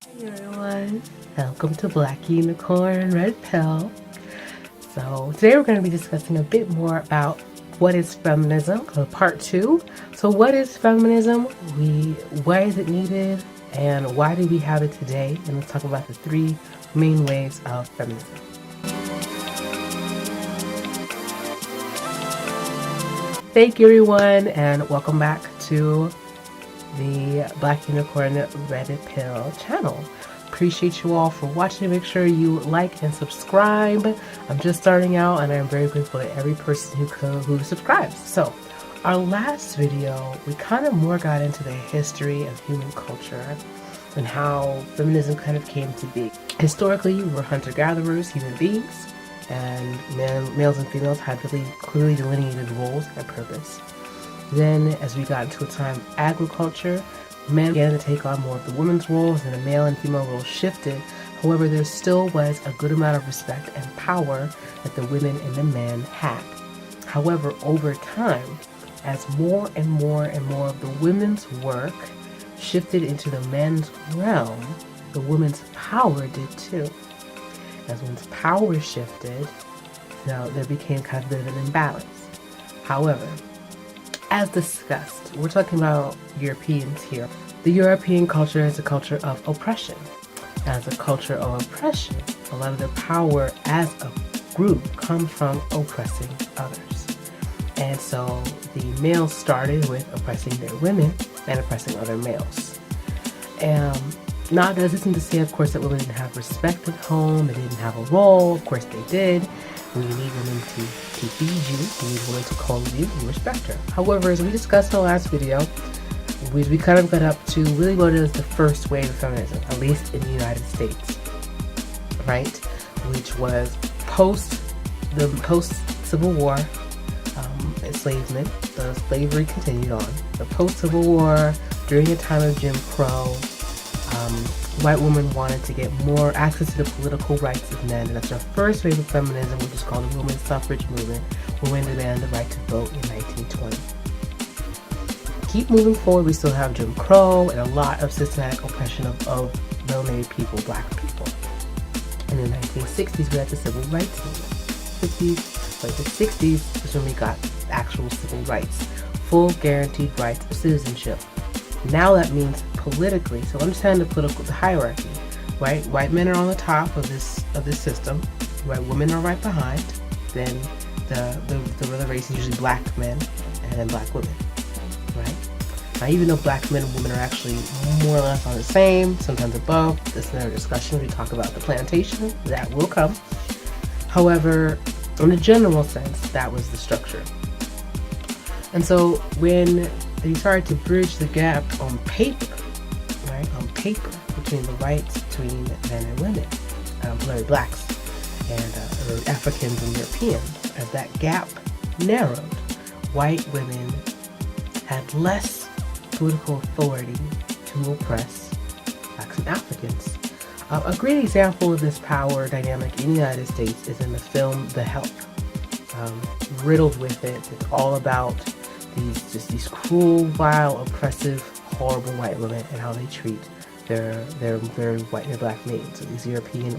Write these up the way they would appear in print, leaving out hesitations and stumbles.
Hey everyone, welcome to Black Unicorn Red Pill. So today we're going to be discussing a bit more about what is feminism, part 2. So what is feminism? Why is it needed? And why do we have it today? And let's talk about the 3 main ways of feminism. Thank you everyone, and welcome back to the Black Unicorn Red Pill channel. Appreciate you all for watching. Make sure you like and subscribe. I'm just starting out and I'm very grateful to every person who subscribes. So our last video, we kind of more got into the history of human culture and how feminism kind of came to be. Historically, we were hunter-gatherers, human beings, and males and females had really clearly delineated roles and purpose. Then, as we got into a time of agriculture, men began to take on more of the women's roles and the male and female roles shifted. However, there still was a good amount of respect and power that the women and the men had. However, over time, as more and more and more of the women's work shifted into the men's realm, the women's power did too. As women's power shifted, there became kind of a bit of an imbalance. However, as discussed, we're talking about Europeans here. The European culture is a culture of oppression. As a culture of oppression, a lot of their power as a group comes from oppressing others. And so the males started with oppressing their women and oppressing other males. Now, this isn't to say, of course, that women didn't have respect at home, they didn't have a role. Of course they did. When you need women to feed you, you need women to clothe you, you respect her. However, as we discussed in the last video, we kind of got up to really what is the first wave of feminism, at least in the United States, right? Which was post-Civil War enslavement. The slavery continued on. The post-Civil War, during a time of Jim Crow, white women wanted to get more access to the political rights of men, and that's our first wave of feminism, which is called the women's suffrage movement. Women demanded the right to vote in 1920. Keep moving forward, we still have Jim Crow and a lot of systematic oppression of melanated people, black people. And in the 1960s, we had the civil rights movement. The 60s is when we got actual civil rights, full guaranteed rights of citizenship. Now that means politically, so understand the hierarchy, right? White men are on the top of this system, white women are right behind, then the other race is usually black men and then black women, right? Now, even though black men and women are actually more or less on the same, sometimes above, this is another discussion. We talk about the plantation, that will come. However, in a general sense, that was the structure. And so when they started to bridge the gap on paper, right? On paper, between the rights between men and women, blacks and Africans and Europeans. As that gap narrowed, white women had less political authority to oppress blacks and Africans. A great example of this power dynamic in the United States is in the film The Help. Riddled with it, it's all about these cruel, vile, oppressive, horrible white women and how they treat their white and black maids. So these European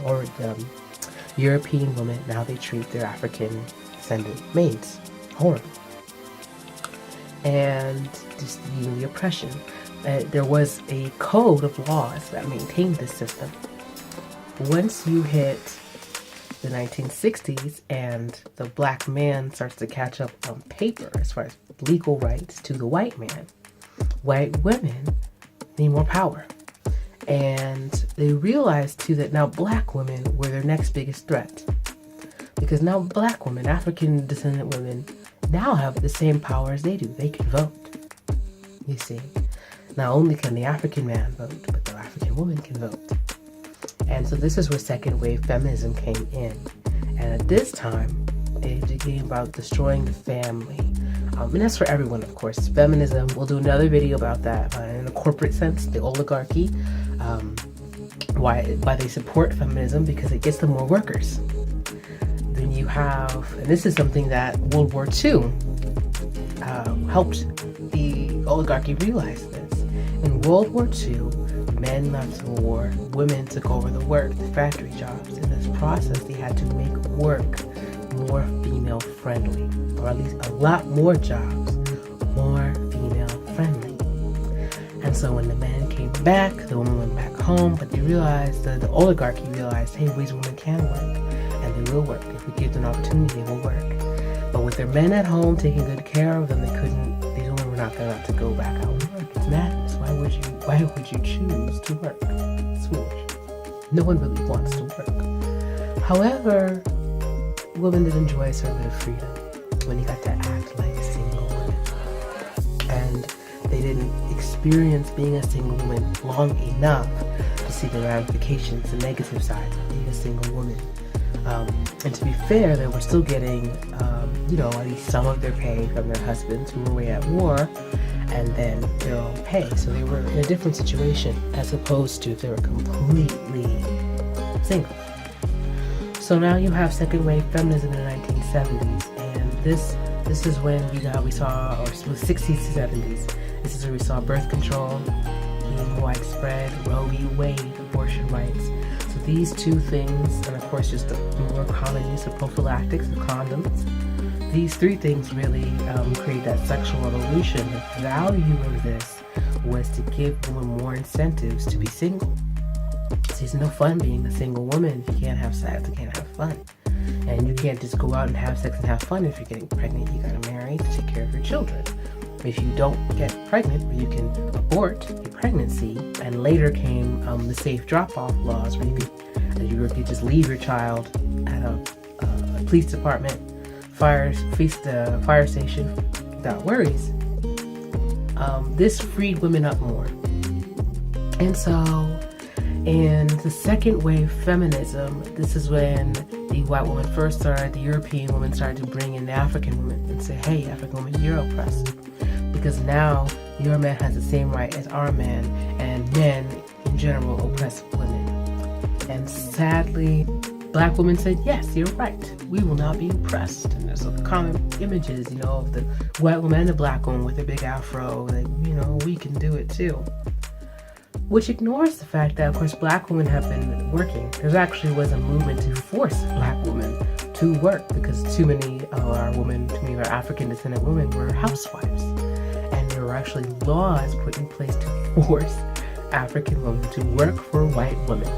women, and how they treat their African descendant maids. Horrible. And just the oppression. There was a code of laws that maintained this system. Once you hit the 1960s and the black man starts to catch up on paper as far as legal rights to the white man, white women need more power. And they realized too that now black women were their next biggest threat. Because now black women, African descendant women, now have the same power as they do. They can vote. You see, not only can the African man vote, but the African woman can vote. And so this is where second wave feminism came in. And at this time, it became about destroying the family. And that's for everyone, of course. Feminism, we'll do another video about that in a corporate sense, the oligarchy, why they support feminism, because it gets them more workers. Then you have, and this is something that World War II helped the oligarchy realize this. In World War II, men left to war, women took over the work, the factory jobs. In this process, they had to make work more female friendly, or at least a lot more jobs more female friendly. And so when the men came back, the women went back home, but they realized, the oligarchy realized, hey, these women can work, and they will work. If we give them an opportunity, they will work. But with their men at home taking good care of them, these women were not going to have to go back out and work. It's madness. Why would you choose to work? It's foolish. No one really wants to work. However, women did enjoy a certain bit of freedom when they got to act like single women. And they didn't experience being a single woman long enough to see the ramifications, the negative side of being a single woman. And to be fair, they were still getting, at least some of their pay from their husbands who were away at war, and then their own pay. So they were in a different situation as opposed to if they were completely single. So now you have second wave feminism in the 1970s, and this is when we saw, or 60s to 70s, this is where we saw birth control being widespread, Roe v. Wade, abortion rights. So these two things, and of course just the more common use of prophylactics and condoms, these three things really create that sexual revolution. The value of this was to give women more incentives to be single. So it's no fun being a single woman if you can't have sex, you can't have fun. And you can't just go out and have sex and have fun if you're getting pregnant. You gotta marry to take care of your children. If you don't get pregnant, you can abort your pregnancy. And later came the safe drop-off laws where you could just leave your child at a police department, fire station without worries. This freed women up more. And so in the second wave feminism, this is when the white woman first started, the European woman started to bring in the African woman and say, hey, African woman, you're oppressed. Because now your man has the same right as our man, and men in general oppress women. And sadly, Black women said, yes, you're right. We will not be oppressed. And there's some common images, of the white woman and the Black woman with a big afro, that, we can do it too. Which ignores the fact that, of course, Black women have been working. There actually was a movement to force Black women to work because too many of our African descendant women were housewives. And there were actually laws put in place to force African women to work for white women.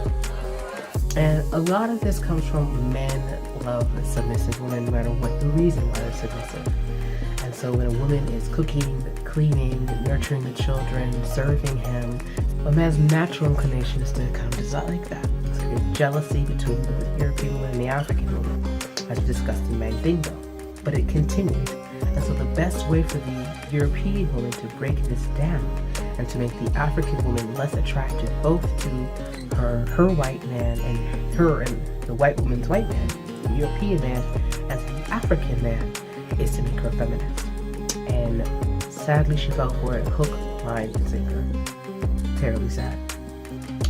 And a lot of this comes from men love a submissive woman no matter what the reason why they're submissive. And so when a woman is cooking, cleaning, nurturing the children, serving him, a man's natural inclination is to kind of desire like that. It's like a jealousy between the European woman and the African woman, as discussed in Mandingo. But it continued. And so the best way for the European woman to break this down and to make the African woman less attractive both to her white man and her and the white woman's white man, the European man, and to the African man, is to make her feminist. And sadly she fell for it, hook, line, and sinker. Terribly sad.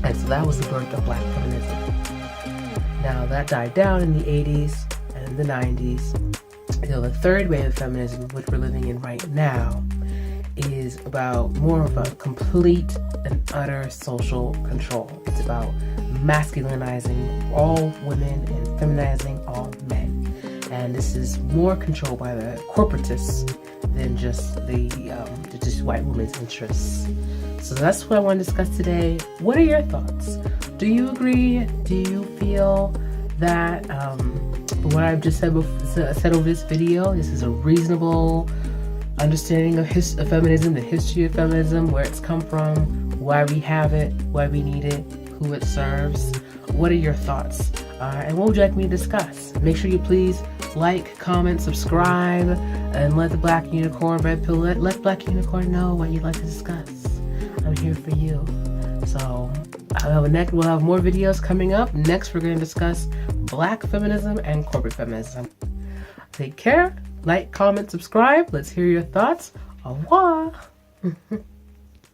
And so that was the birth of Black feminism. Now that died down in the 80s and the 90s. The third wave of feminism, which we're living in right now, is about more of a complete and utter social control. It's about masculinizing all women and feminizing all men. And this is more controlled by the corporatists than just the white women's interests. So that's what I want to discuss today. What are your thoughts? Do you agree? Do you feel that what I've just said over this video, this is a reasonable understanding of feminism, the history of feminism, where it's come from, why we have it, why we need it, who it serves? What are your thoughts? And what would you like me to discuss? Make sure you please like, comment, subscribe, and let the Black Unicorn Red Pill, let Black Unicorn know what you'd like to discuss. I'm here for you. So we'll have more videos coming up. Next, we're going to discuss Black feminism and corporate feminism. Take care. Like, comment, subscribe. Let's hear your thoughts. Au revoir.